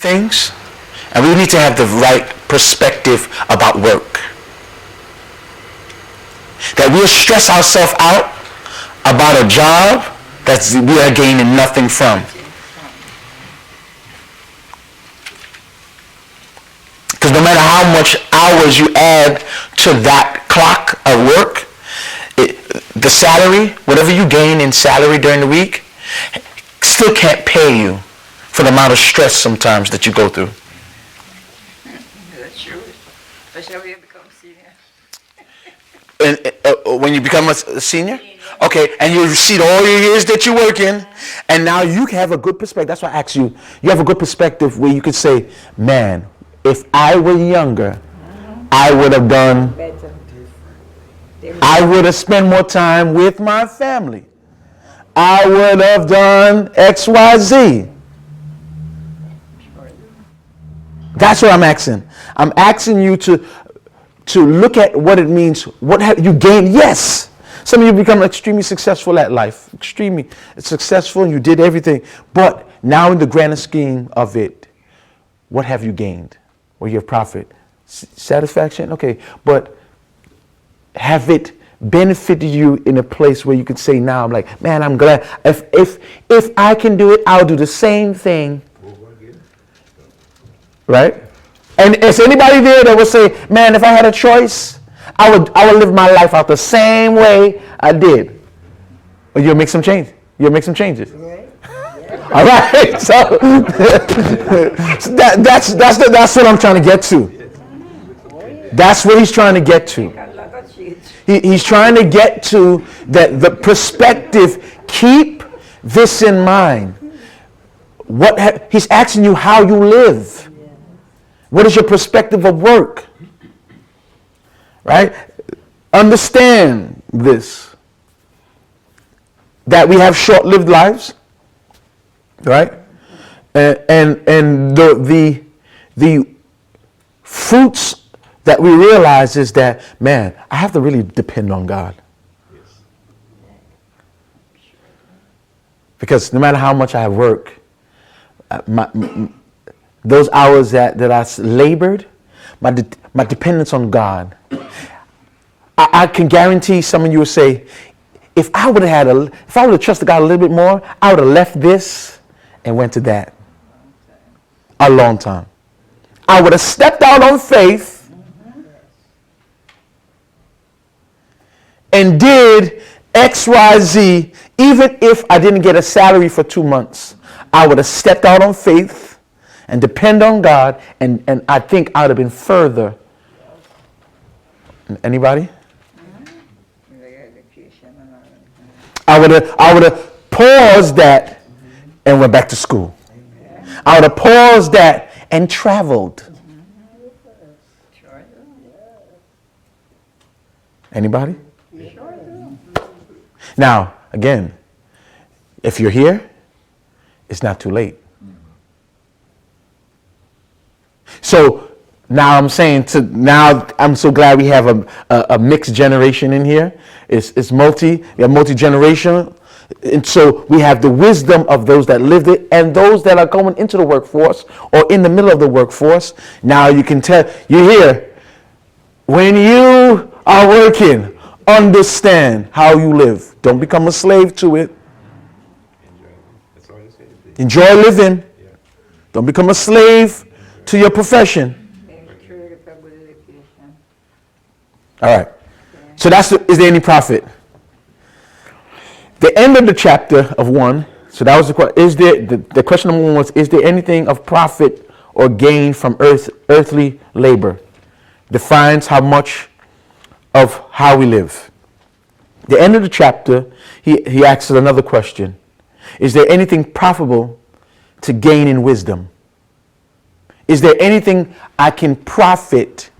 things, and we need to have the right perspective about work. That we'll stress ourselves out about a job that we are gaining nothing from. Because no matter how much hours you add to that clock of work, the salary, whatever you gain in salary during the week, still can't pay you for the amount of stress sometimes that you go through. That's true. Especially when you become senior. And when you become a senior? Okay, and you see all your years that you work in, and now you have a good perspective. That's why I asked you. You have a good perspective where you could say, man, if I were younger, I would have done better. I would have spent more time with my family. I would have done X, Y, Z. That's what I'm asking. I'm asking you to look at what it means. What have you gained? Yes. Some of you become extremely successful at life. Extremely successful, and you did everything. But now in the grander scheme of it, what have you gained? Or your profit? Satisfaction? Okay. But have it benefited you in a place where you could say now, I'm like, man, I'm glad. If I can do it, I'll do the same thing. Right? And is anybody there that would say, man, if I had a choice, I would live my life out the same way I did? Or you'll make some change. You'll make some changes. Right. Yeah. All right. So that's what I'm trying to get to. That's what he's trying to get to. He's trying to get to that the perspective. Keep this in mind. He's asking you how you live. What is your perspective of work? Right? Understand this. That we have short-lived lives. Right? And the fruits that we realize is that, man, I have to really depend on God. Because no matter how much I work, those hours that I labored, my dependence on God. I can guarantee some of you will say, if I would have trusted God a little bit more, I would have left this and went to that. A long time. I would have stepped out on faith and did X, Y, Z, even if I didn't get a salary for 2 months. I would have stepped out on faith and depend on God, and I think I would have been further. Anybody? I would have paused that and went back to school. I would have paused that and traveled. Anybody? Now, again, if you're here, it's not too late. So now I'm saying I'm so glad we have a mixed generation in here. We have multi-generational. And so we have the wisdom of those that lived it and those that are going into the workforce or in the middle of the workforce. Now you can tell, you hear, when you are working, understand how you live. Don't become a slave to it. Enjoy living. Don't become a slave to your profession. All right. So is there any profit? The end of the chapter of 1. So that was the question. The question number 1 was, is there anything of profit or gain from earthly labor? Defines how much of how we live. The end of the chapter, he asks another question. Is there anything profitable to gain in wisdom? Is there anything I can profit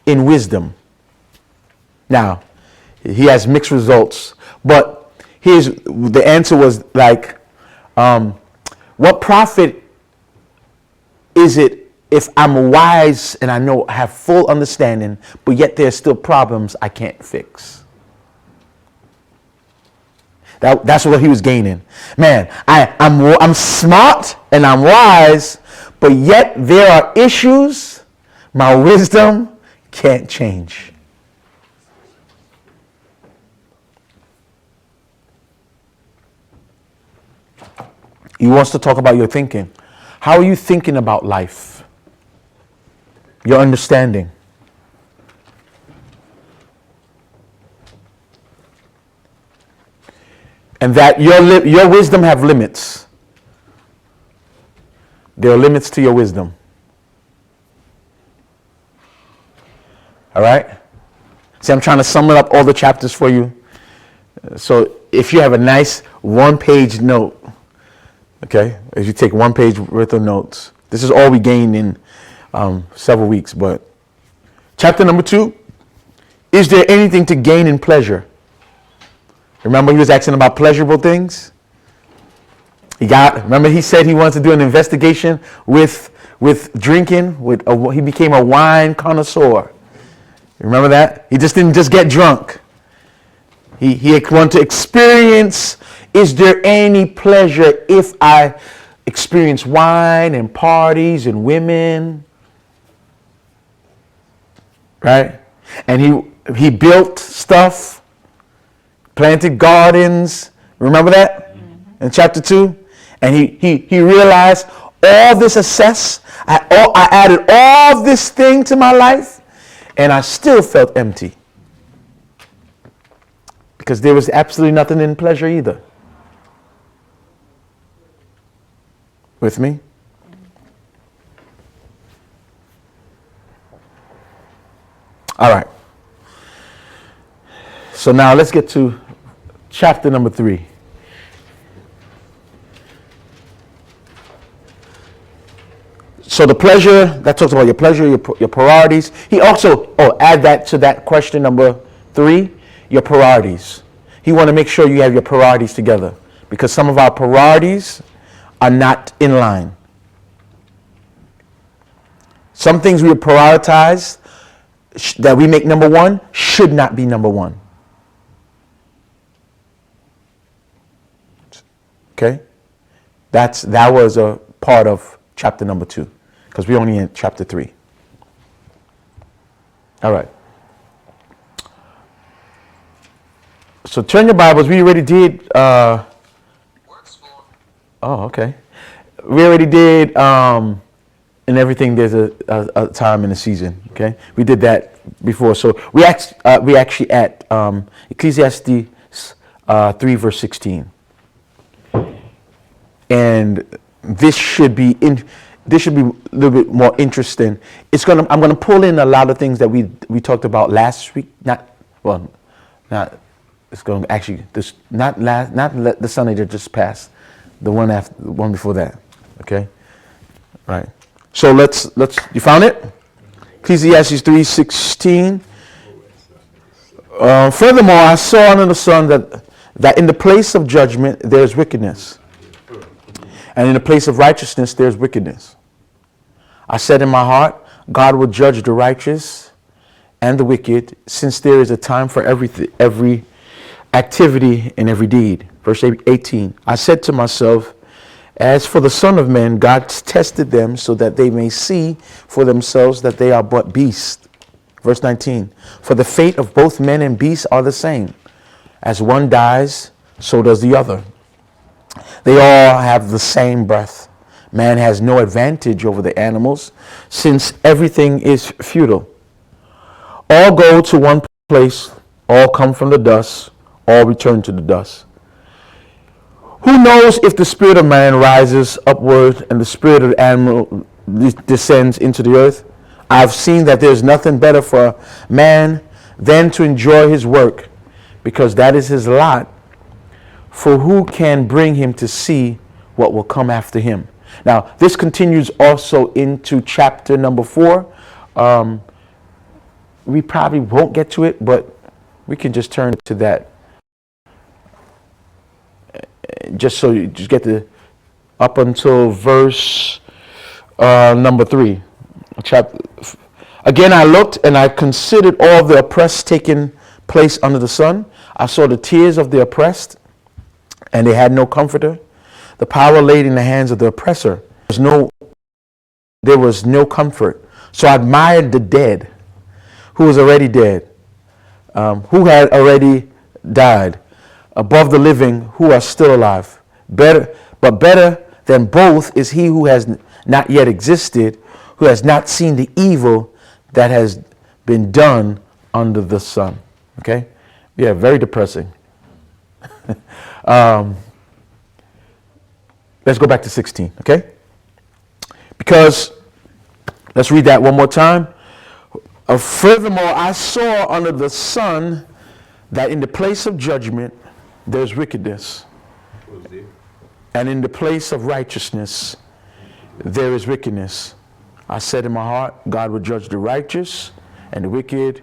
in wisdom? Now, he has mixed results, but the answer was like, what profit is it if I'm wise and I have full understanding, but yet there's still problems I can't fix? That's what he was gaining. Man, I'm smart and I'm wise, but yet there are issues my wisdom can't change. He wants to talk about your thinking. How are you thinking about life? Your understanding. And that your wisdom have limits. There are limits to your wisdom. All right? See, I'm trying to sum up all the chapters for you. So if you have a nice one-page note, okay, if you take one page worth of notes, this is all we gained in several weeks. But chapter number 2, is there anything to gain in pleasure? Remember he was asking about pleasurable things? Remember he said he wants to do an investigation with drinking. He became a wine connoisseur. Remember that? He just didn't just get drunk. He wanted to experience, is there any pleasure if I experience wine and parties and women? Right? And he built stuff. Planted gardens. Remember that? Mm-hmm. In chapter 2? And he realized all this excess. I added all this thing to my life, and I still felt empty. Because there was absolutely nothing in pleasure either. With me? All right. So now let's get to chapter number 3. So the pleasure, that talks about your pleasure, your priorities. He also, add that to that question number 3, your priorities. He want to make sure you have your priorities together, because some of our priorities are not in line. Some things we prioritize that we make number 1 should not be number 1. Okay? That was a part of chapter number 2, because we're only in chapter 3. All right. So turn your Bibles. We already did. Oh, okay. We already did. In everything, there's a time and a season. Okay, we did that before. So we actually at Ecclesiastes 3 verse 16. And this should be a little bit more interesting. I'm gonna pull in a lot of things that we talked about last week. Not the Sunday that just passed, the one before that. Okay, right. So let's you found it? Ecclesiastes 3:16. Furthermore, I saw under the sun that in the place of judgment there is wickedness, and in the place of righteousness there is wickedness. I said in my heart, God will judge the righteous and the wicked, since there is a time for every activity and every deed. Verse 18. I said to myself, as for the Son of Man, God tested them so that they may see for themselves that they are but beasts. Verse 19. For the fate of both men and beasts are the same. As one dies, so does the other. They all have the same breath. Man has no advantage over the animals, since everything is futile. All go to one place, all come from the dust, all return to the dust. Who knows if the spirit of man rises upward and the spirit of the animal descends into the earth? I've seen that there's nothing better for man than to enjoy his work, because that is his lot. For who can bring him to see what will come after him? Now, this continues also into chapter number 4. We probably won't get to it, but we can just turn to that. Just so you just get up until verse number 3. Again, I looked and I considered all the oppressed taking place under the sun. I saw the tears of the oppressed, and they had no comforter. The power laid in the hands of the oppressor. There's no there was no comfort. So I admired the dead, who was already dead, who had already died, above the living who are still alive. Better than both is he who has not yet existed, who has not seen the evil that has been done under the sun. Okay? Yeah, very depressing. Let's go back to 16, okay? Because, let's read that one more time. Furthermore, I saw under the sun that in the place of judgment there's wickedness, and in the place of righteousness there is wickedness. I said in my heart, God will judge the righteous and the wicked,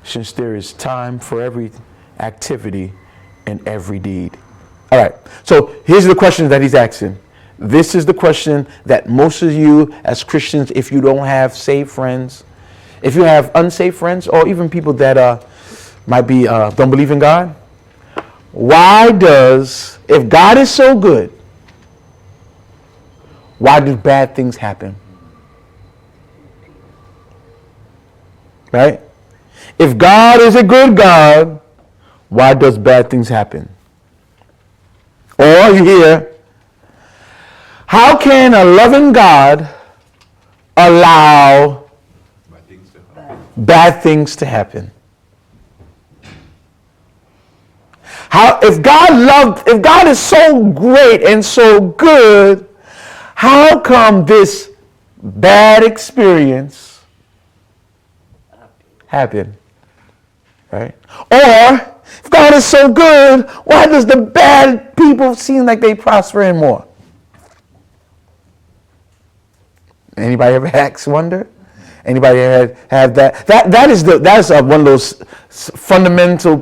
since there is time for every activity and every deed. All right, so here's the question that he's asking. This is the question that most of you as Christians, if you don't have saved friends, if you have unsaved friends, or even people that might be don't believe in God, if God is so good, why do bad things happen? Right? If God is a good God, why does bad things happen? Or you hear, how can a loving God allow bad things to happen? If God is so great and so good, how come this bad experience happened? Right? Or if God is so good, why does the bad people seem like they prospering more? Anybody ever wonder? Anybody have that? That is one of those fundamental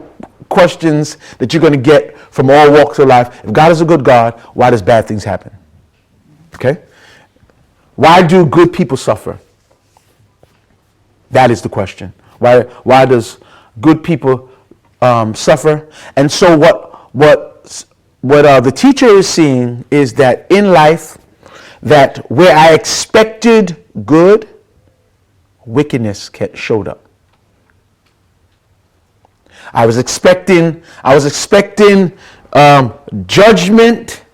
questions that you're going to get from all walks of life. If God is a good God, why does bad things happen? Okay? Why do good people suffer? That is the question. Why does good people suffer? And so what the teacher is seeing is that in life, that where I expected good, wickedness showed up. I was expecting judgment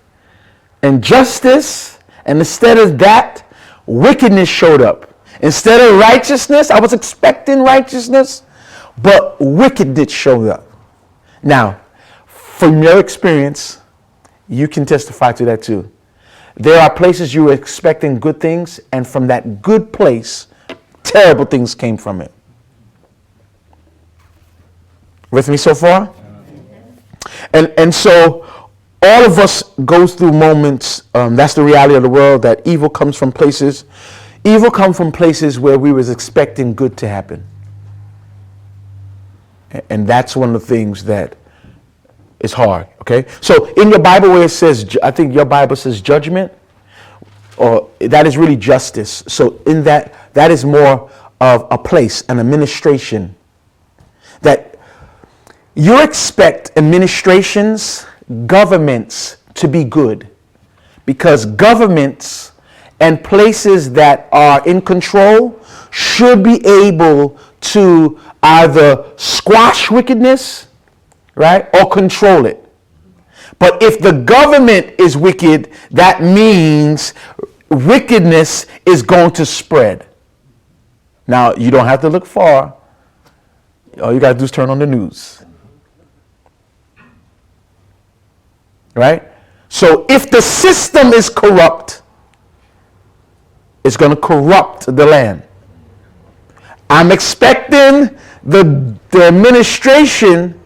and justice, and instead of that, wickedness showed up. Instead of righteousness, I was expecting righteousness, but wickedness showed up. Now, from your experience, you can testify to that too. There are places you were expecting good things, and from that good place, terrible things came from it. With me so far? And so all of us goes through moments, that's the reality of the world, that evil comes from places where we was expecting good to happen. And that's one of the things that is hard, okay? So in your Bible where it says, I think your Bible says judgment, or that is really justice. So in that is more of a place, an administration, that you expect administrations, governments to be good, because governments and places that are in control should be able to either squash wickedness, right, or control it. But if the government is wicked, that means wickedness is going to spread. Now, you don't have to look far. All you got to do is turn on the news. Right? So if the system is corrupt, it's going to corrupt the land. I'm expecting the administration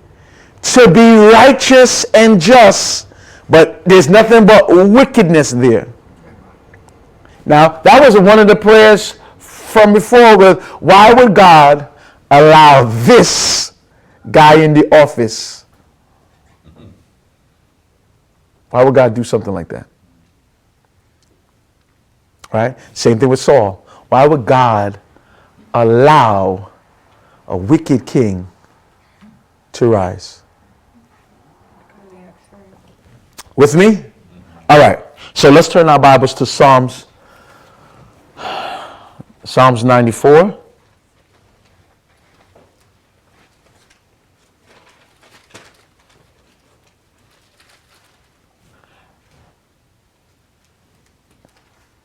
to be righteous and just, but there's nothing but wickedness there. Now, that was one of the prayers from before with, why would God allow this guy in the office? Why would God do something like that? Right? Same thing with Saul. Why would God allow a wicked king to rise? With me? All right. So let's turn our Bibles to Psalms Psalms 94.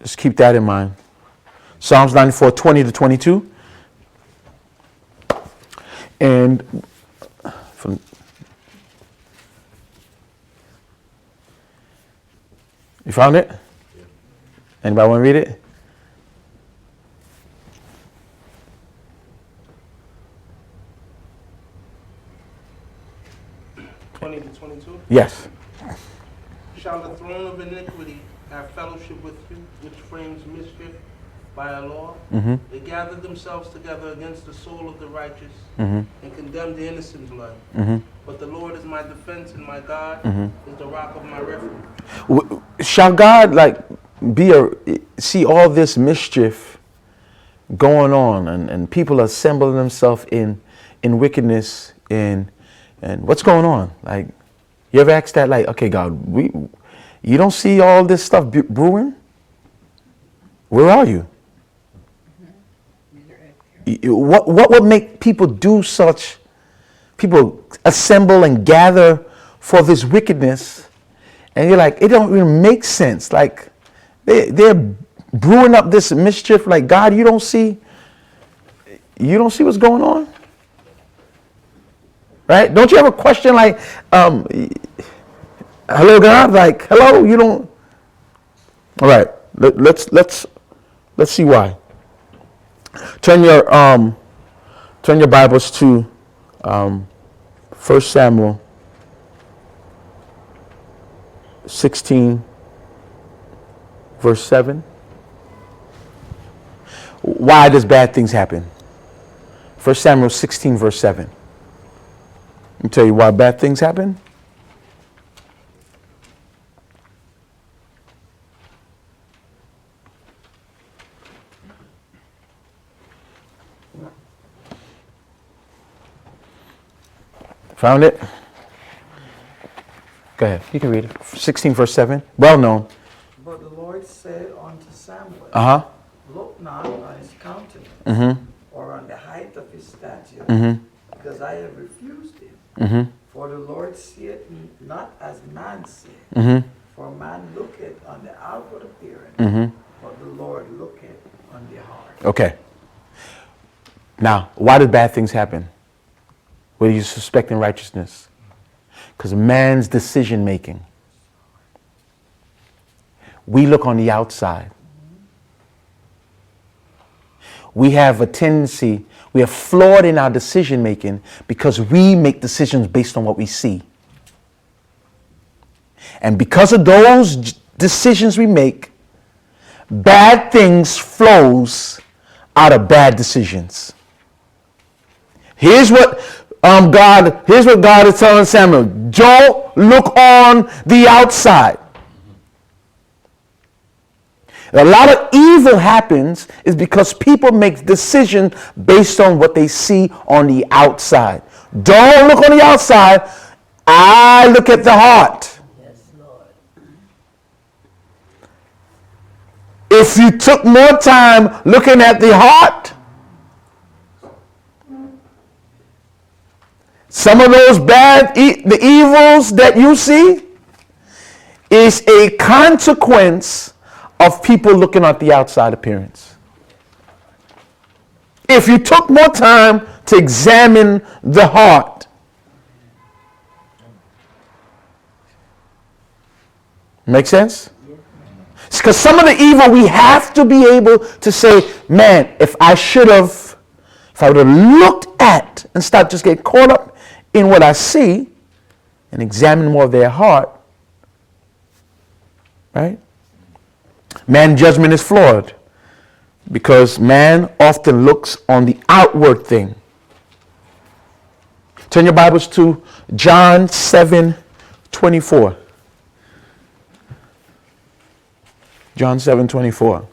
Just keep that in mind. Psalms 94, 20 to 22. And from you found it? Anybody want to read it? Yes. Shall the throne of iniquity have fellowship with you, which frames mischief by a law? Mm-hmm. They gather themselves together against the soul of the righteous Mm-hmm. and condemn the innocent blood. Mm-hmm. But the Lord is my defense and my God Mm-hmm. is the rock of my refuge. Shall God see all this mischief going on and people assembling themselves in wickedness and what's going on? Like, you ever asked that? Like, okay, God, you don't see all this stuff brewing? Where are you? What would make people do such? People assemble and gather for this wickedness, and you're like, it don't even make sense. Like, they're brewing up this mischief. Like, God, you don't see what's going on, right? Don't you ever question like, hello, God? Like, hello, you don't. All right, let's see why. Turn your Bibles to 1 Samuel 16, verse 7. Why does bad things happen? 1 Samuel 16, verse 7. Let me tell you why bad things happen. Found it? Go ahead. You can read it. 16 verse 7. Well known. But the Lord said unto Samuel, Uh-huh. Look not on his countenance, Mm-hmm. or on the height of his stature, Mm-hmm. because I have refused him. Mm-hmm. For the Lord seeth not as man seeth. Mm-hmm. For man looketh on the outward appearance, Mm-hmm. but the Lord looketh on the heart. Okay. Now, why do bad things happen? What are you suspecting righteousness? Because man's decision making. We look on the outside. We have a tendency, we are flawed in our decision making because we make decisions based on what we see. And because of those decisions we make, bad things flows out of bad decisions. Here's what God is telling Samuel. Don't look on the outside. A lot of evil happens is because people make decisions based on what they see on the outside. Don't look on the outside. I look at the heart. Yes, Lord. If you took more time looking at the heart, some of those the evils that you see is a consequence of people looking at the outside appearance. If you took more time to examine the heart, make sense? It's because some of the evil we have to be able to say, man, if I would have looked at and start just getting caught up in what I see and examine more of their heart, right? Man's judgment is flawed because man often looks on the outward thing. Turn your Bibles to John 7:24. John 7:24.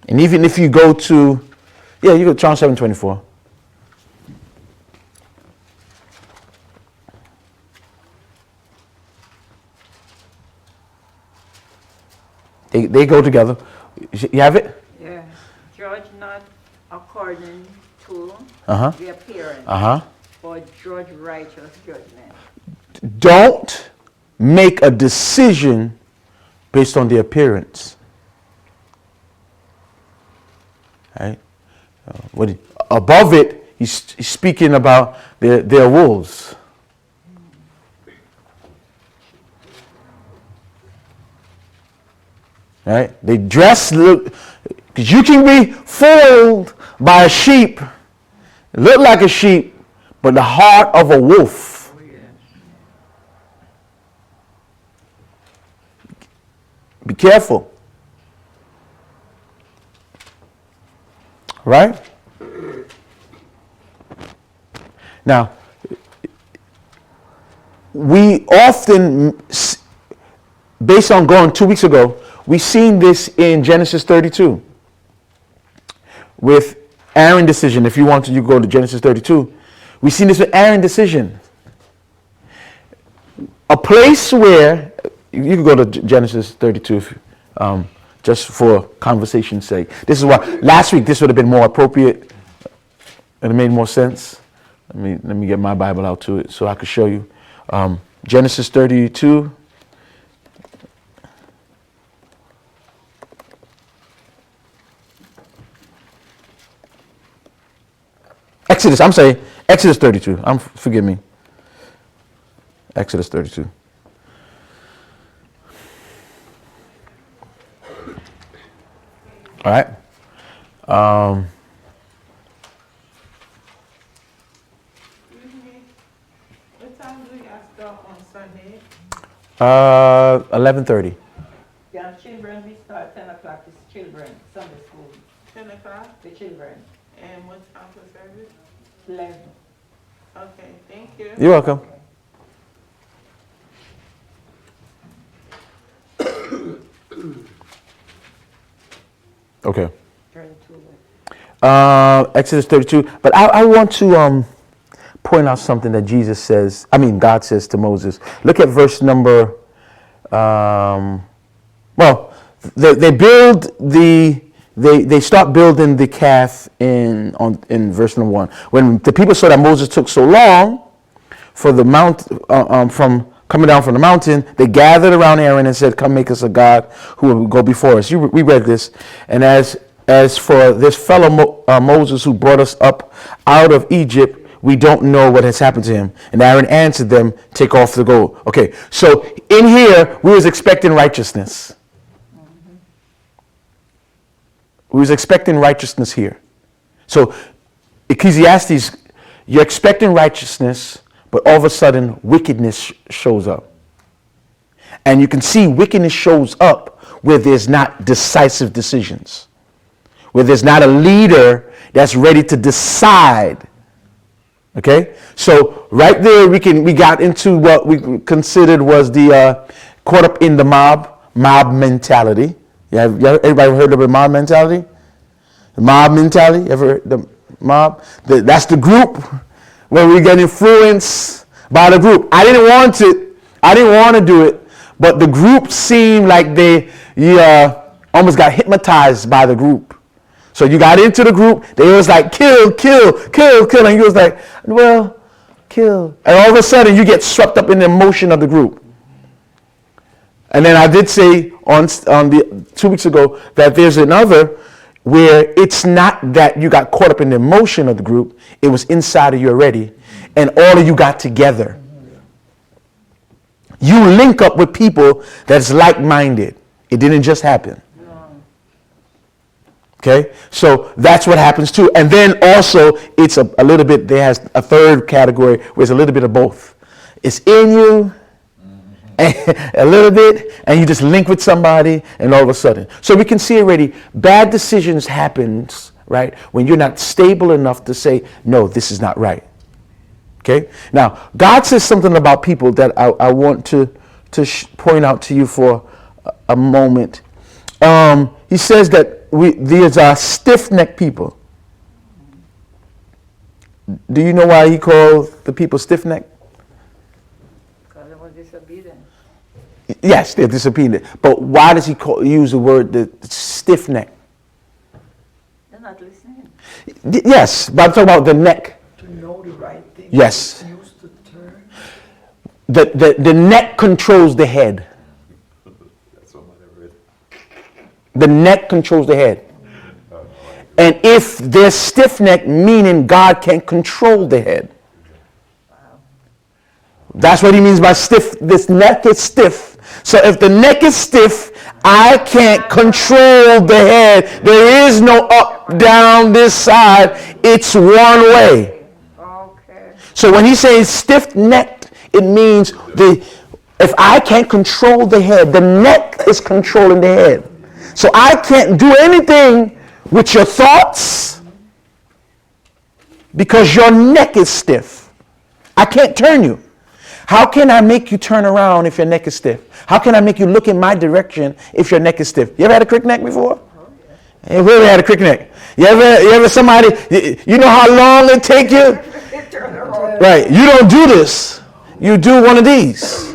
And even if you go to, you go to John 7:24. They go together. You have it? Yeah. Judge not according to Uh-huh. the appearance, Uh-huh. but judge righteous judgment. Don't make a decision based on the appearance. Right? Above it, he's speaking about their wolves. Right? They dress, look, because you can be fooled by a sheep, look like a sheep, but the heart of a wolf. Oh, yeah. Be careful. Right? Now, we often, based on going 2 weeks ago, we seen this in Genesis 32 with Aaron's decision. If you want to, you go to Genesis 32. We seen this with Aaron's decision. A place where, you can go to Genesis 32 if, just for conversation's sake. This is why last week this would have been more appropriate and it made more sense. Let me get my Bible out to it so I could show you. Genesis 32. Exodus 32. Forgive me. Exodus 32. All right. What time do you start on Sunday? 11:30. Yeah, children, we start 10 o'clock. It's children, Sunday school. 10 o'clock? The children. And what time for service? 11. Okay, thank you. You're welcome. Okay. 32. Exodus 32. But I want to point out something that God says to Moses. Look at verse number, they start building the calf in verse number 1. When the people saw that Moses took so long for the mount from coming down from the mountain, they gathered around Aaron and said, "Come, make us a god who will go before us." We read this. And as for this fellow Moses who brought us up out of Egypt, we don't know what has happened to him. And Aaron answered them, "Take off the gold." Okay, so in here, we was expecting righteousness. We was expecting righteousness here. So Ecclesiastes, you're expecting righteousness, but all of a sudden wickedness shows up. And you can see wickedness shows up where there's not decisive decisions, where there's not a leader that's ready to decide. Okay, so right there we got into what we considered was the caught up in the mob mentality. Yeah, everybody heard of the mob mentality? The mob mentality, ever heard the mob? That's the group where we get influenced by the group. I didn't want to do it, but the group seemed like you almost got hypnotized by the group. So you got into the group, they was like, kill, and you was like, well, kill. And all of a sudden you get swept up in the emotion of the group. And then I did say on the 2 weeks ago that there's another where it's not that you got caught up in the emotion of the group, it was inside of you already, and all of you got together. You link up with people that's like-minded. It didn't just happen. Okay, so that's what happens too. And then also it's a little bit, there has a third category where it's a little bit of both. It's in you, a little bit, and you just link with somebody, and all of a sudden. So we can see already, bad decisions happens, right, when you're not stable enough to say, no, this is not right. Okay, now God says something about people that I want to point out to you for a moment. He says that these are stiff-necked people. Do you know why he called the people stiff-necked? Because they were disobedient. Yes, they're disobedient. But why does he use the word the stiff neck? They're not listening. Yes, but I'm talking about the neck. To know the right thing. Yes. Used to turn. The neck controls the head. That's what I read. The neck controls the head. And if there's stiff neck, meaning God can't control the head. That's what he means by stiff. This neck is stiff. So if the neck is stiff, I can't control the head. There is no up, down, this side. It's one way. Okay. So when he says stiff-necked, it means if I can't control the head, the neck is controlling the head. So I can't do anything with your thoughts because your neck is stiff. I can't turn you. How can I make you turn around if your neck is stiff? How can I make you look in my direction if your neck is stiff? You ever had a crick neck before? Oh, yeah. Hey, who ever had a crick neck? You ever somebody, you know how long it take you? Right, you don't do this. You do one of these.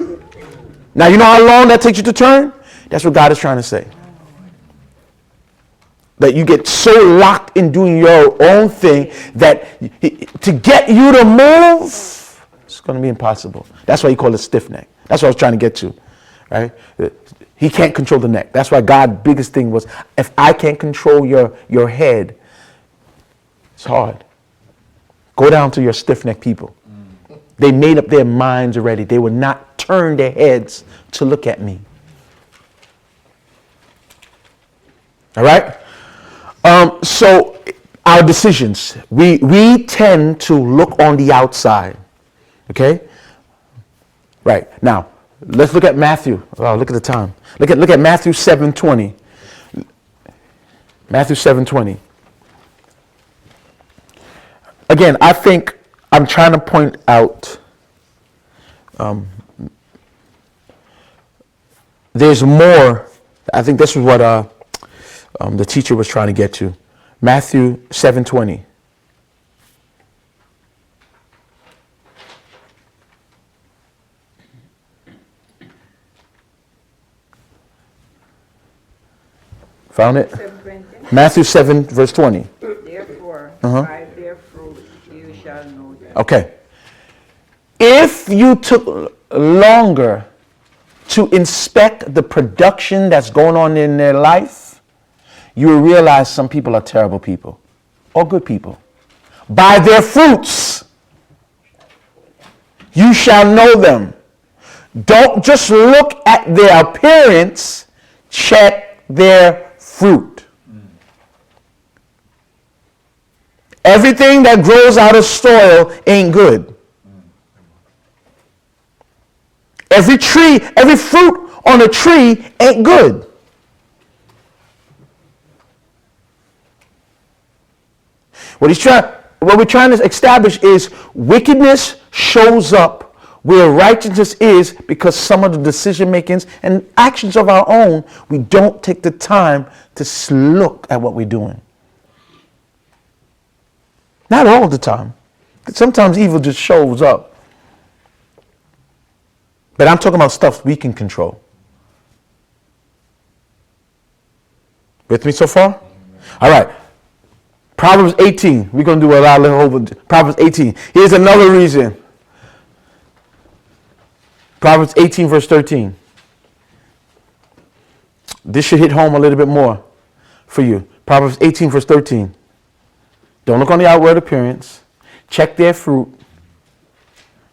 Now you know how long that takes you to turn? That's what God is trying to say. That you get so locked in doing your own thing that to get you to move, it's going to be impossible. That's why he called it stiff neck. That's what I was trying to get to, right? He can't control the neck. That's why God's biggest thing was, if I can't control your head, it's hard. Go down to your stiff neck people. They made up their minds already. They would not turn their heads to look at me. All right? So our decisions, we tend to look on the outside. Okay? Right. Now, let's look at Matthew. Oh, look at the time. Look at Matthew 7:20. Matthew 7:20. Again, I think I'm trying to point out there's more. I think this is what the teacher was trying to get to. Matthew 7:20. Found it? 7:20. Matthew 7, verse 20. Therefore, by their fruit you shall know them. Okay. If you took longer to inspect the production that's going on in their life, you will realize some people are terrible people or good people. By their fruits, you shall know them. Don't just look at their appearance, check their fruit. Everything that grows out of soil ain't good. Every fruit on a tree ain't good. What we're trying to establish is wickedness shows up where righteousness is because some of the decision makings and actions of our own, we don't take the time to look at what we're doing. Not all the time. Sometimes evil just shows up. But I'm talking about stuff we can control. With me so far? All right. Proverbs 18. We're going to do a lot of Proverbs 18. Here's another reason. Proverbs 18, verse 13. This should hit home a little bit more for you. Proverbs 18, verse 13. Don't look on the outward appearance. Check their fruit.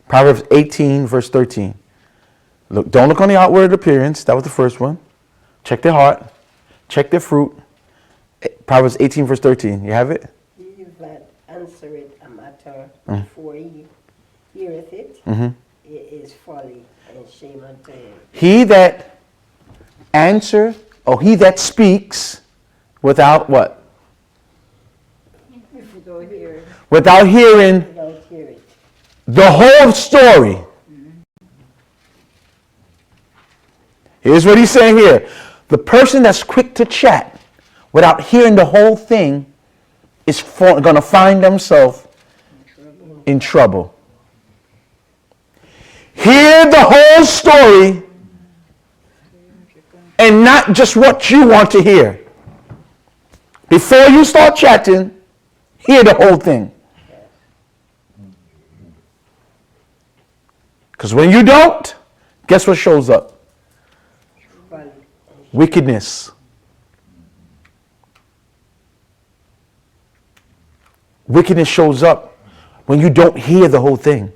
Proverbs 18, verse 13. Don't look on the outward appearance. That was the first one. Check their heart. Check their fruit. Proverbs 18, verse 13. You have it? He that answereth a matter before he heareth it, it is folly and shame unto him. He that answer, or he that speaks without what? If you don't hear, Without hearing you don't hear it. the whole story. Here's what he's saying here. The person that's quick to chat without hearing the whole thing is going to find themselves in trouble. Hear the whole story And not just what you want to hear. Before you start chatting, hear the whole thing. Because when you don't, guess what shows up? Wickedness. Wickedness shows up when you don't hear the whole thing.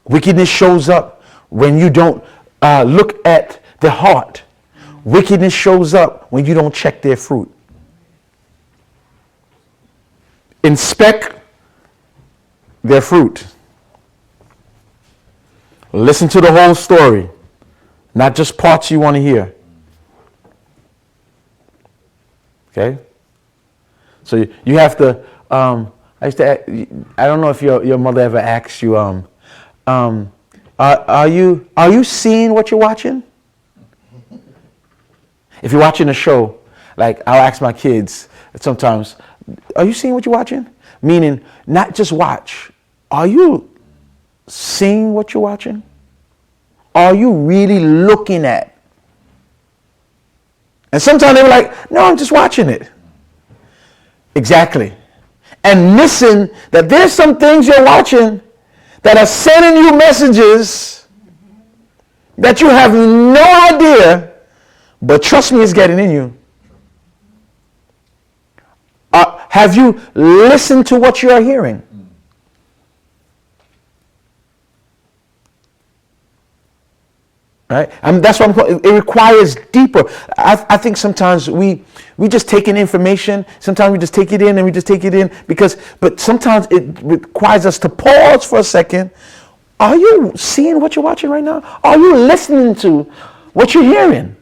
Wickedness shows up when you don't look at the heart. Wickedness shows up when you don't check their fruit. Inspect their fruit. Listen to the whole story, not just parts you want to hear. Okay? So you have to, I don't know if your mother ever asked you, are you seeing what you're watching? If you're watching a show, like I'll ask my kids sometimes, are you seeing what you're watching? Meaning, not just watch. Are you seeing what you're watching? Are you really looking at? And sometimes they were like, no, I'm just watching it. Exactly. And missing that there's some things you're watching that are sending you messages that you have no idea, but trust me, it's getting in you. Have you listened to what you are hearing? Right? That's what it requires deeper. I think sometimes we just take in information. Sometimes we just take it in and we just take it in but sometimes it requires us to pause for a second. Are you seeing what you're watching right now? Are you listening to what you're hearing?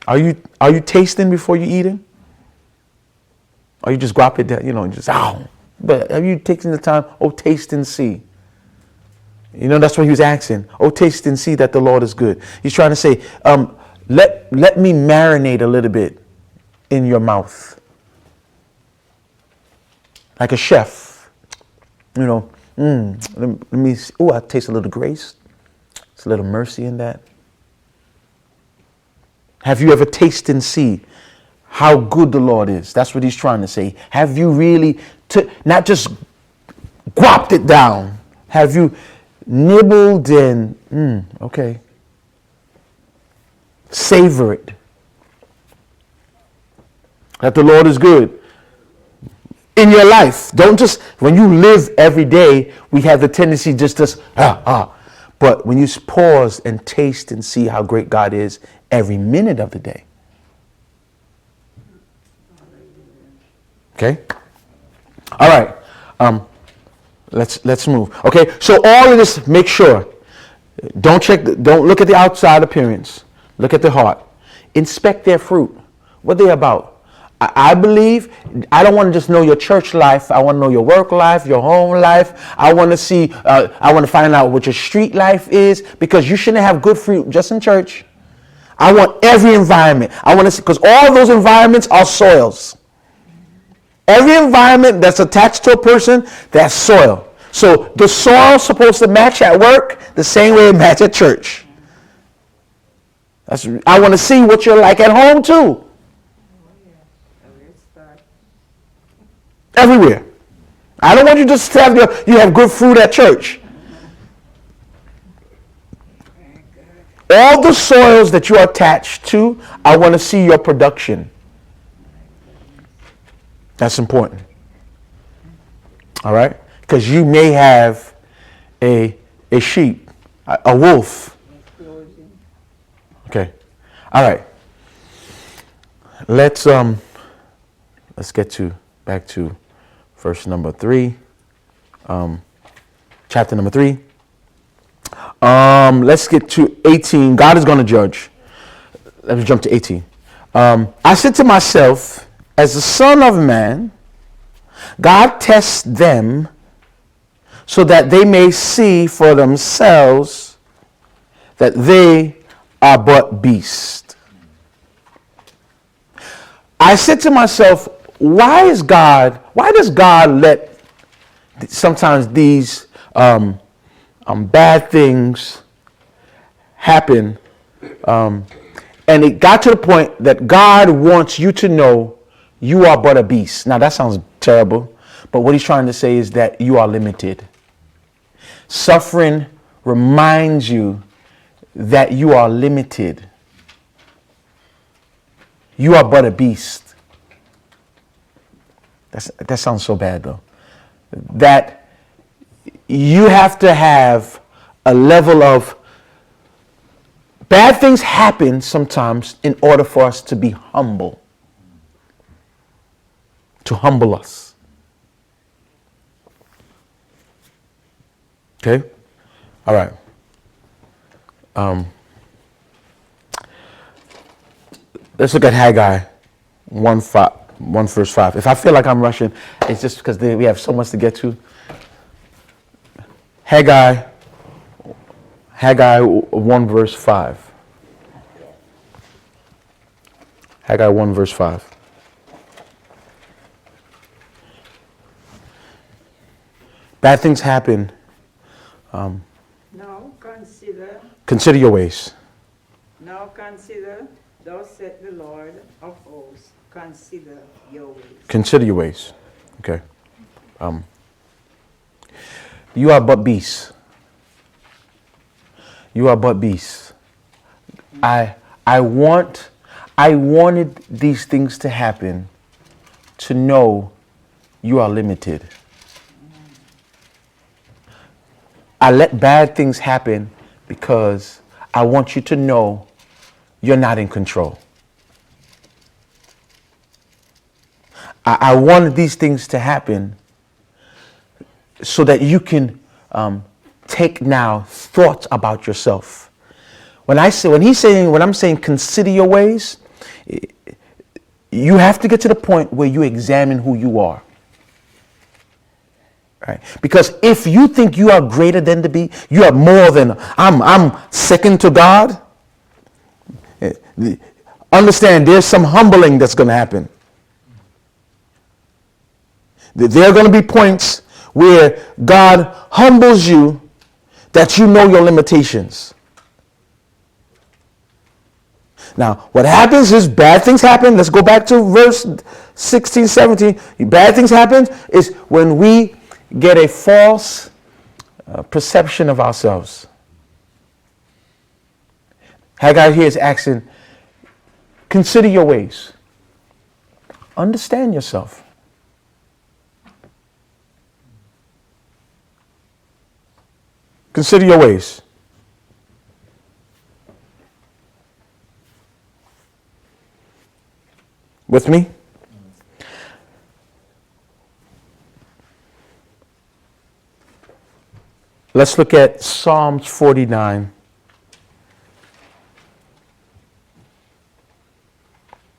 Are you tasting before you eating? Or you just grab it down, just But have you taken the time? Oh, taste and see. That's what he was asking. Oh, taste and see that the Lord is good. He's trying to say, let me marinate a little bit in your mouth. Like a chef. Let me see. Oh, I taste a little grace. There's a little mercy in that. Have you ever tasted and see how good the Lord is? That's what he's trying to say. Have you really, not just gulped it down. Have you nibbled and, okay. Savor it. That the Lord is good. In your life, don't just, when you live every day, we have the tendency just to, but when you pause and taste and see how great God is every minute of the day. Okay? All right. Let's move. Okay, so all of this, make sure. Don't look at the outside appearance. Look at the heart. Inspect their fruit. What they're about. I believe, I don't want to just know your church life. I want to know your work life, your home life. I want to find out what your street life is, because you shouldn't have good fruit just in church. I want every environment. I want to see, because all those environments are soils. Every environment that's attached to a person, that's soil. So the soil's supposed to match at work the same way it matches at church. I want to see what you're like at home too. Everywhere. I don't want you just to have you have good fruit at church. All the soils that you are attached to, I want to see your production. That's important. All right? Because you may have a sheep, a wolf. Okay. All right. Let's get back to verse number 3. Chapter number 3. Let's get to 18. God is going to judge. Let me jump to 18. I said to myself, as the Son of Man, God tests them so that they may see for themselves that they are but beasts. I said to myself, why does God let sometimes these bad things happen, and it got to the point that God wants you to know you are but a beast. Now that sounds terrible, but what he's trying to say is that you are limited. Suffering reminds you that you are limited. You are but a beast. That sounds so bad though. That you have to have a level of bad things happen sometimes in order for us to be humble. To humble us. Okay? All right. Let's look at Haggai 1 verse 5. If I feel like I'm rushing, it's just because we have so much to get to. Haggai 1 verse 5. Haggai 1 verse 5. Bad things happen. Now Consider your ways. now consider, thus said the Lord of hosts, consider your ways. Consider your ways. Okay. You are but beasts. You are but beasts. I wanted these things to happen to know you are limited. I let bad things happen because I want you to know you're not in control. I wanted these things to happen so that you can take now thoughts about yourself. When I'm saying consider your ways, you have to get to the point where you examine who you are. Right? Because if you think you are greater than the beast, you are more than I'm second to God. Understand, there's some humbling that's going to happen. There are going to be points where God humbles you that you know your limitations. Now, what happens is bad things happen. Let's go back to verse 16, 17. Bad things happen is when we get a false perception of ourselves. Haggai here is asking, consider your ways. Understand yourself. Consider your ways. With me? Let's look at Psalms 49.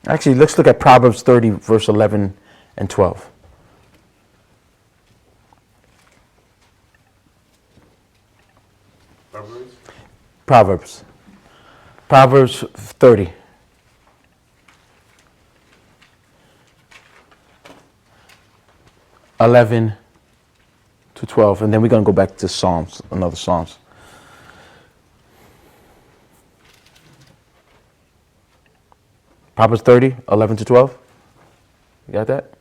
Actually, let's look at Proverbs 30, verse 11 and 12. Proverbs 30. (11 to 12), and then we're going to go back to Psalms, another Psalms. Proverbs 30, 11 to 12. You got that?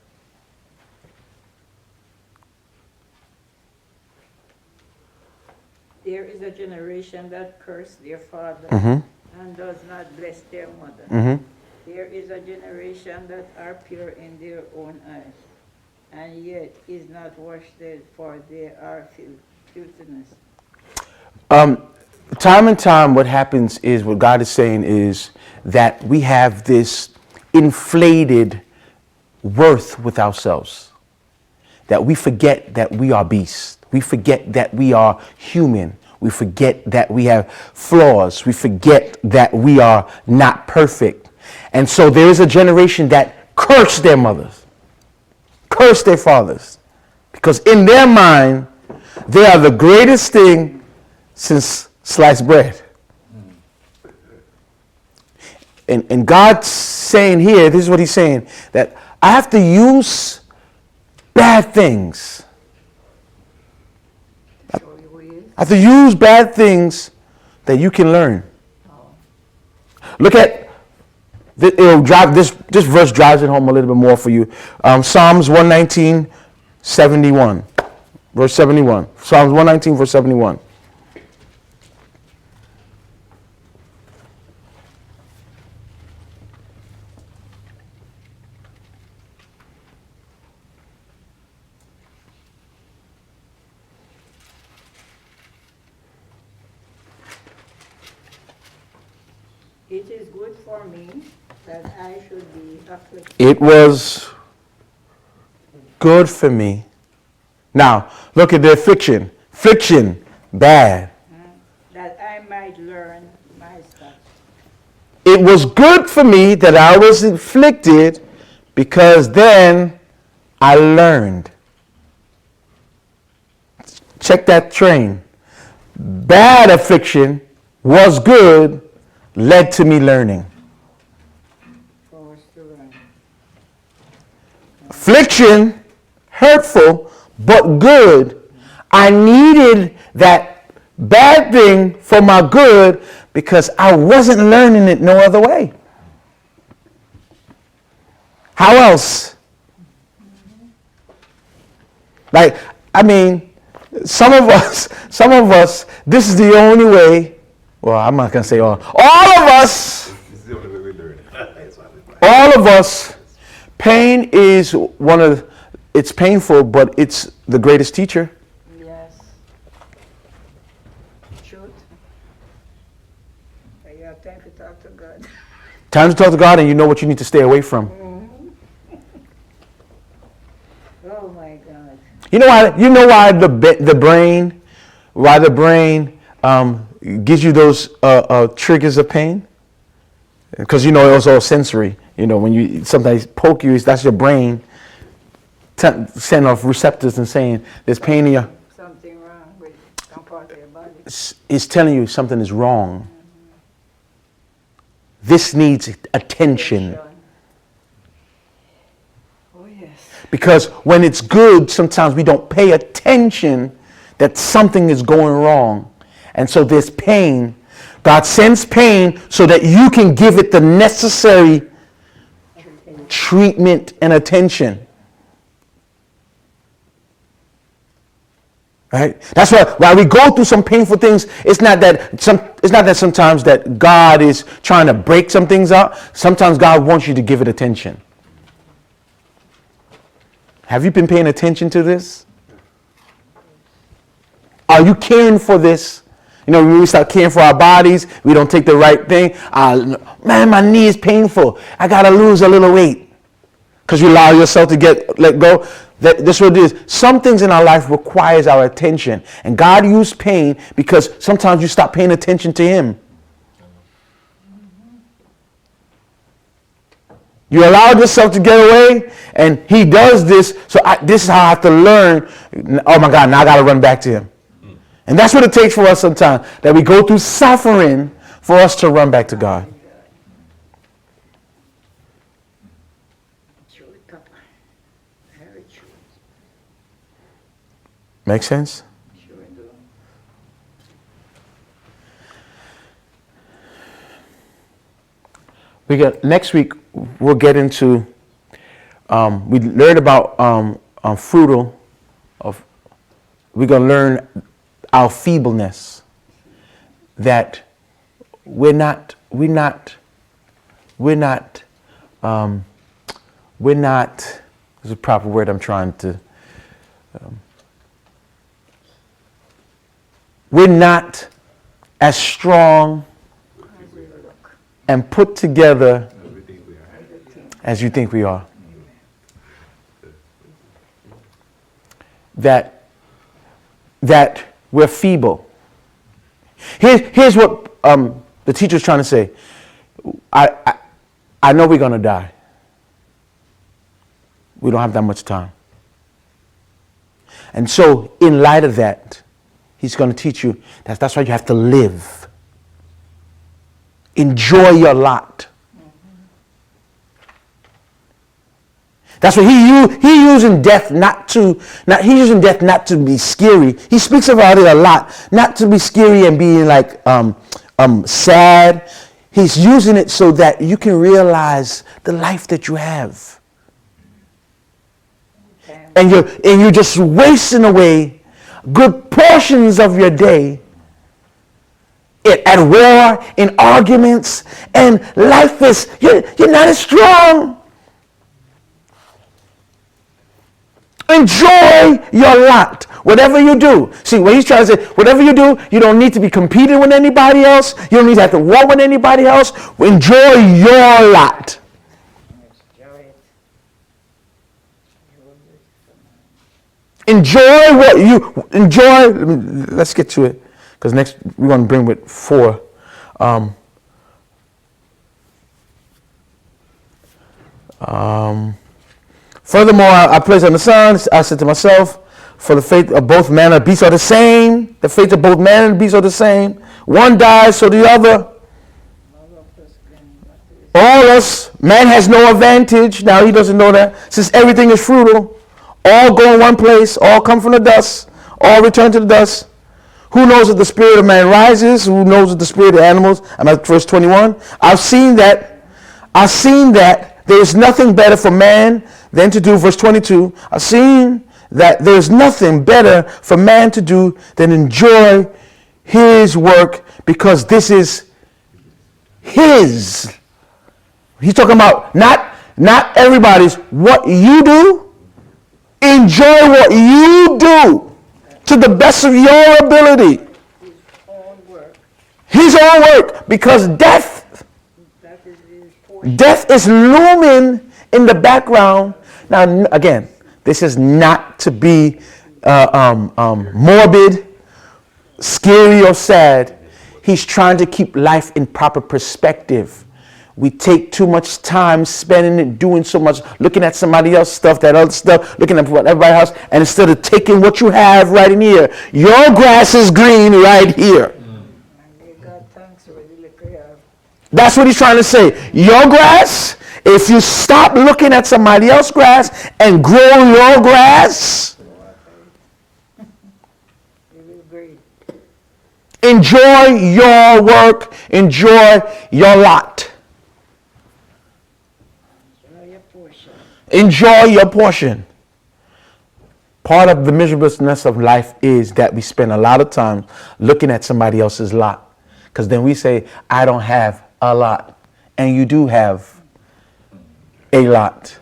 There is a generation that curse their father and does not bless their mother. There is a generation that are pure in their own eyes, and yet is not washed, for they are filthiness. Time and time, what happens is, what God is saying is that we have this inflated worth with ourselves. That we forget that we are beasts. We forget that we are human. We forget that we have flaws. We forget that we are not perfect. And so there is a generation that curse their mothers, curse their fathers, because in their mind, they are the greatest thing since sliced bread. And God's saying here, this is what he's saying, that I have to use bad things. I have to use bad things that you can learn. Look at it'll drive this verse drives it home a little bit more for you. Psalms 119:71, verse 71. Psalms 119, verse 71. It is good for me that I should be afflicted. It was good for me. Now, look at the affliction. Affliction, bad. That I might learn my stuff. It was good for me that I was afflicted because then I learned. Check that train. Bad affliction was good, led to me learning. For us to learn. Affliction, hurtful, but good. I needed that bad thing for my good because I wasn't learning it no other way. How else? Like, I mean, some of us, this is the only way. Well, I'm not going to say all of us, This is the only way we learn. It's fine. all of us, pain is it's painful, but it's the greatest teacher. Yes. Truth. You have time to talk to God. Time to talk to God and you know what you need to stay away from. Oh my God. You know why the brain gives you those triggers of pain? Because it was all sensory. When you sometimes poke you, that's your brain sending off receptors and saying there's pain in your. Something wrong with some part of your body. It's telling you something is wrong. This needs attention. Oh yes. Because when it's good, sometimes we don't pay attention that something is going wrong. And so there's pain. God sends pain so that you can give it the necessary treatment and attention. Right? That's why while we go through some painful things, it's not that sometimes that God is trying to break some things out. Sometimes God wants you to give it attention. Have you been paying attention to this? Are you caring for this? When we start caring for our bodies, we don't take the right thing. Man, my knee is painful. I got to lose a little weight. Because you allow yourself to let go. That's what it is. Some things in our life requires our attention. And God used pain because sometimes you stop paying attention to Him. You allowed yourself to get away, and He does this. So this is how I have to learn. Oh my God, now I got to run back to Him. And that's what it takes for us sometimes, that we go through suffering for us to run back to God. Truth, Papa. Very true. Make sense? Sure do. Next week we'll get into. We learned about fruital. We're gonna learn our feebleness. That we're not. Is a proper word I'm trying to. We're not as strong and put together as you think we are. That we're feeble. Here's what the teacher's trying to say. I know we're going to die. We don't have that much time. And so, in light of that, he's going to teach you that's why you have to live. Enjoy your lot. That's what he using death not to be scary. He speaks about it a lot, not to be scary and being like sad. He's using it so that you can realize the life that you have. And you're just wasting away good portions of your day at war, in arguments, and life is, you're not as strong. Enjoy your lot. Whatever you do. See, when he's trying to say, whatever you do, you don't need to be competing with anybody else. You don't need to have to war with anybody else. Enjoy your lot. Enjoy what you enjoy. Let's get to it, because next we're going to bring with 4. Furthermore, I place on the Son, I said to myself, for the fate of both man and beast are the same. The fate of both man and beast are the same. One dies, so the other. All us, man has no advantage. Now he doesn't know that. Since everything is fruitful, all go in one place, all come from the dust, all return to the dust. Who knows if the spirit of man rises? Who knows if the spirit of animals? I'm at verse 21. I've seen that there is nothing better for man than to do, verse 22. I've seen that there is nothing better for man to do than enjoy his work, because this is his. He's talking about not everybody's. What you do, enjoy what you do to the best of your ability. His own work, because death is looming in the background. Now, again, this is not to be morbid, scary, or sad. He's trying to keep life in proper perspective. We take too much time spending it doing so much, looking at somebody else's stuff, that other stuff, looking at what everybody else, and instead of taking what you have right in here, your grass is green right here. That's what he's trying to say. Your grass, if you stop looking at somebody else's grass and grow your grass, enjoy your work, enjoy your lot. Enjoy your portion. Part of the miserableness of life is that we spend a lot of time looking at somebody else's lot. Because then we say, I don't have a lot. And you do have a lot.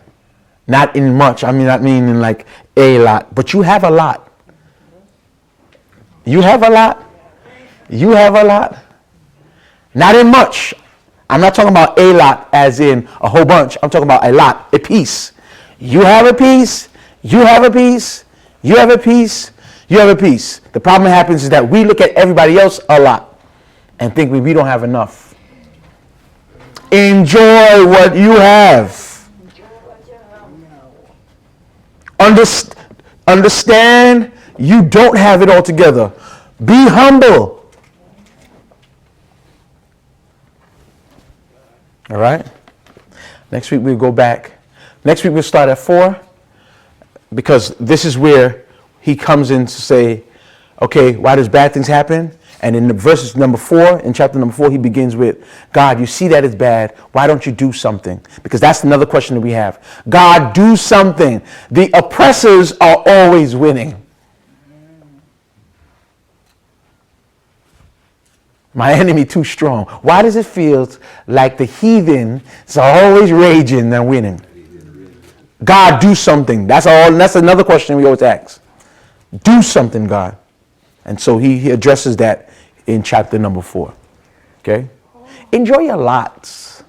Not in much. I mean, not meaning like a lot. But you have a lot. You have a lot. You have a lot. Not in much. I'm not talking about a lot as in a whole bunch. I'm talking about a lot, a piece. You have a piece. You have a piece. You have a piece. You have a piece. The problem happens is that we look at everybody else a lot and think we don't have enough. Enjoy what you have. Understand you don't have it all together. Be humble. All right? Next week we'll go back. Next week we'll start at 4, because this is where he comes in to say, okay, why does bad things happen? And in the verses number 4, in chapter number 4, he begins with, God, you see that it's bad. Why don't you do something? Because that's another question that we have. God, do something. The oppressors are always winning. My enemy too strong. Why does it feel like the heathen is always raging and winning? God, do something. That's all. That's another question we always ask. Do something, God. And so he addresses that in chapter number 4. Okay? Enjoy your lots.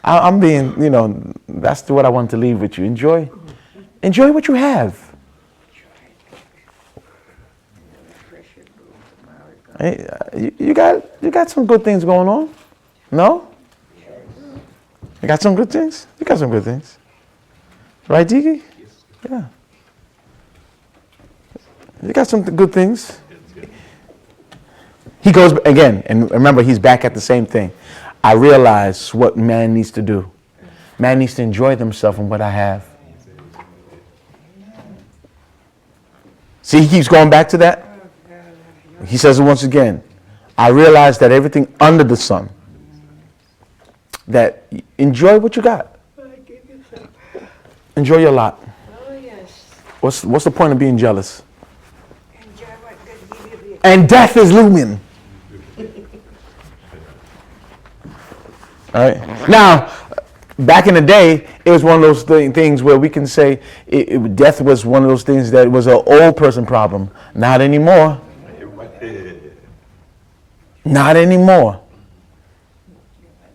I'm being, that's what I want to leave with you. Enjoy what you have. Hey, you got some good things going on. No? You got some good things? You got some good things. Right, Diki? Yeah. You got some good things. He goes again, and remember, he's back at the same thing. I realize what man needs to do. Man needs to enjoy themselves in what I have. See, he keeps going back to that. He says it once again. I realize that everything under the sun that enjoy what you got. Enjoy your lot. Oh, yes. What's the point of being jealous? Enjoy what God give you. And death is looming. All right. Now, back in the day, it was one of those things where we can say death was one of those things that was an old person problem. Not anymore. Not anymore.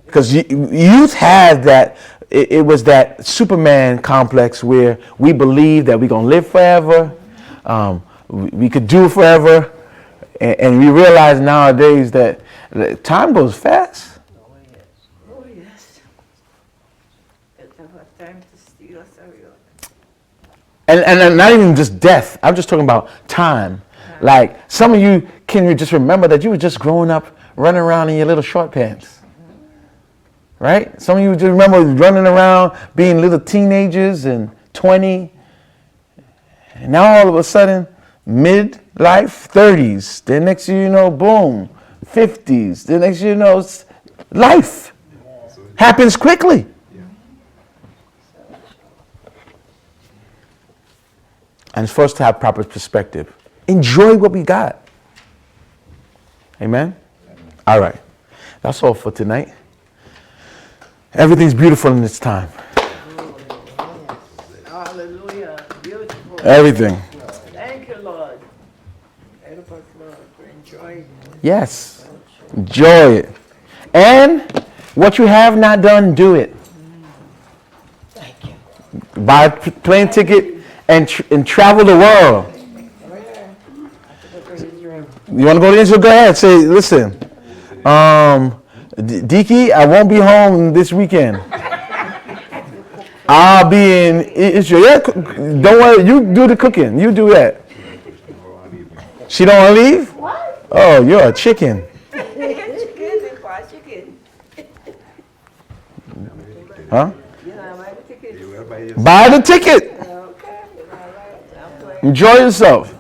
Because youth had that, it was that Superman complex where we believe that we're going to live forever, we could do forever, and we realize nowadays that time goes fast. Oh, yes. It's about time to steal us away. And not even just death, I'm just talking about time. Like some of you can just remember that you were just growing up running around in your little short pants. Right? Some of you just remember running around being little teenagers and 20. And now all of a sudden, mid-life 30s. The next thing you know, boom, 50s. The next thing you know, life happens quickly. And it's for us to have proper perspective. Enjoy what we got. Amen? All right. That's all for tonight. Everything's beautiful in its time. Hallelujah. Beautiful. Everything. Thank you, Lord. Help us, Lord, to enjoy it. Yes. Enjoy it. And what you have not done, do it. Thank you. Buy a plane ticket and travel the world. You want to go to Israel? Go ahead. Say, listen, Diki, I won't be home this weekend. I'll be in Israel. Yeah, don't worry. You do the cooking. You do that. She don't want to leave? What? Oh, you're a chicken. Huh? Buy the ticket. Enjoy yourself.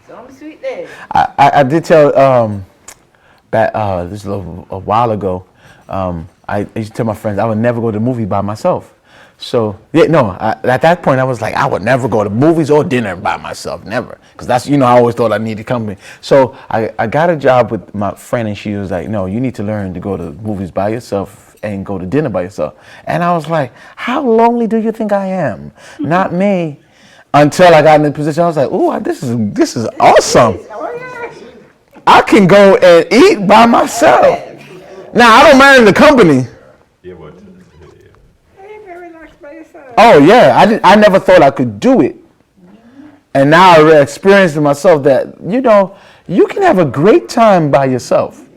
Some sweet day. I did tell this a while ago. I used to tell my friends I would never go to the movie by myself. So at that point I was like, I would never go to movies or dinner by myself, never, because that's I always thought I needed company. So I got a job with my friend, and she was like, no, you need to learn to go to movies by yourself and go to dinner by yourself. And I was like, how lonely do you think I am? Not me. Until I got in the position, I was like, "Ooh, this is awesome! I can go and eat by myself." Now I don't mind the company. Yeah, but Hey, very relaxed by yourself. Oh yeah, I never thought I could do it, and now I experienced it myself that you can have a great time by yourself.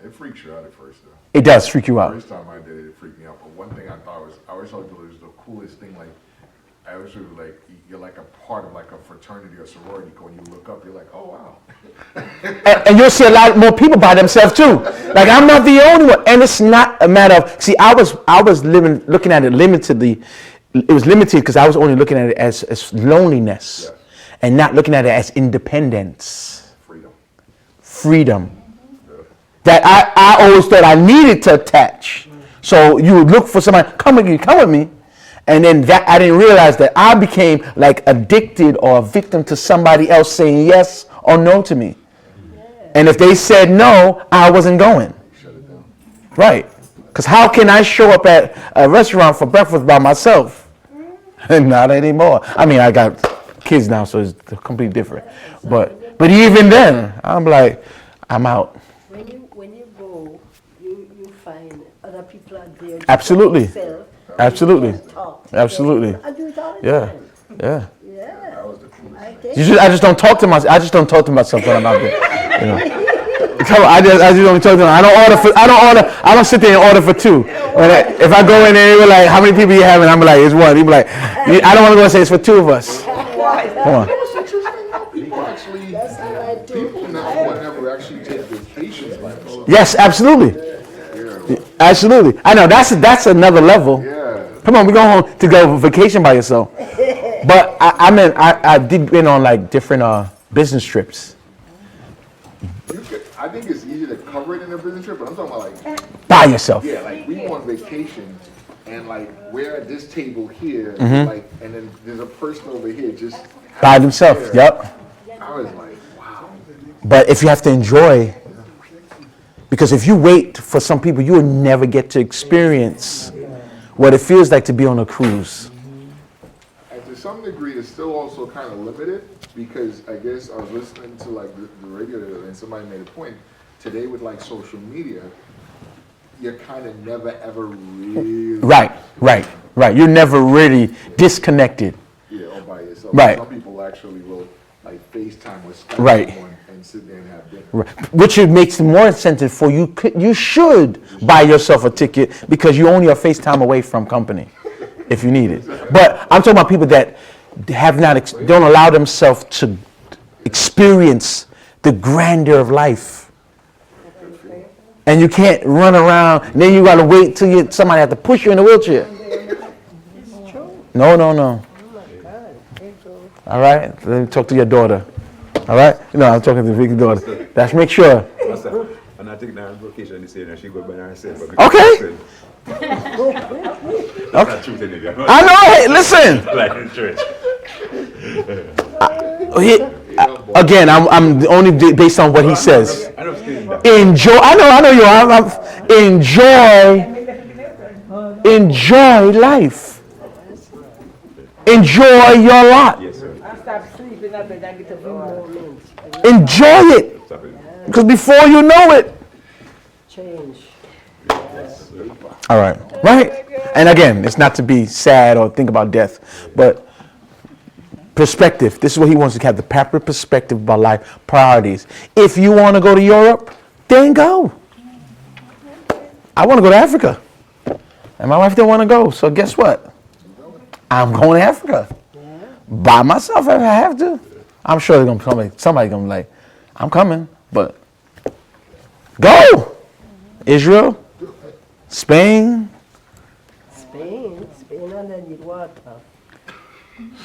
it freaks you out at first, though. It does freak you out. First time I did it, it freaked me out. But one thing I thought was, I always thought it was the coolest thing. Like, I always was like, you're like a part of like a fraternity or sorority. When you look up, you're like, oh wow. And you'll see a lot more people by themselves too. Like I'm not the only one, and it's not a matter of. See, I was looking at it limitedly. It was limited because I was only looking at it as loneliness, Yes. and not looking at it as independence, freedom. That I always thought I needed to attach. So you would look for somebody, come with me. And then that I didn't realize that I became like addicted or a victim to somebody else saying yes or no to me. And if they said no, I wasn't going. Shut it down. Right. Because how can I show up at a restaurant for breakfast by myself? Not anymore. I mean, I got kids now, so it's completely different. But even then, I'm like, I'm out. When you go, you find other people are there. Absolutely. Yourself, Absolutely. talk to Absolutely. them. I do it all the Yeah. time. Yeah. Yeah. I take I just don't talk to myself. I just don't talk to myself when I'm out there. I just don't talk to them. I don't sit there and order for two. If I go in there, they were like, how many people you having? I'm like, it's one. He be like, I don't want to go and say it's for two of us. Come on. People now whenever actually take vacations like this. Yes, absolutely. Absolutely. I know that's another level. Yeah. Come on, we go home to go vacation by yourself. But I did been on like different business trips. I think it's easy to cover it in a business trip, but I'm talking about like, By yourself. yeah, like we go on vacation and like we're at this table here, like, and then there's a person over here just By themselves. there. Yep. I was like, wow. But if you have to enjoy, because if you wait for some people, you will never get to experience what it feels like to be on a cruise. And to some degree, it's still also kind of limited because I guess I was listening to like the radio the other day and somebody made a point today with like social media. You're kind of never ever really Right. You're never really disconnected. yeah all by yourself. Right. Some people actually will like FaceTime or Skype Right. someone and sit there and have dinner. Right. Which it makes it more incentive for you. You should buy yourself a ticket because you only are FaceTime away from company if you need it. But I'm talking about people that have not don't allow themselves to experience the grandeur of life. And you can't run around. And then you got to wait till somebody has to push you in a wheelchair. No. All right. Let me talk to your daughter. All right. No, I'm talking to the big daughter. Let's make sure. And I think now vacation this year, and she go by herself. Okay. That's truth in it. I know. Hey, listen. Like in church. Again, I'm only based on what he says. I don't see that. Enjoy. I know you are. Enjoy life. Enjoy your lot. Yes, sir. I stop sleeping up and I get a few moments. Enjoy it. Stop it. Because before you know it. Change. All right. Right. And again, it's not to be sad or think about death, but perspective. This is what he wants to have, the proper perspective about life, priorities. If you want to go to Europe, then go. I want to go to Africa. And my wife didn't want to go. So guess what? I'm going to Africa. By myself if I have to. I'm sure they're gonna somebody's gonna be like, I'm coming, but go. Israel, Spain. Spain underneath water.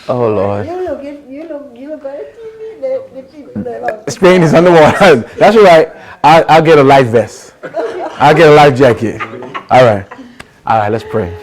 Oh Lord. You look on TV, the people that are. Spain is underwater. That's all right. I'll get a life vest. I'll get a life jacket. All right. Let's pray.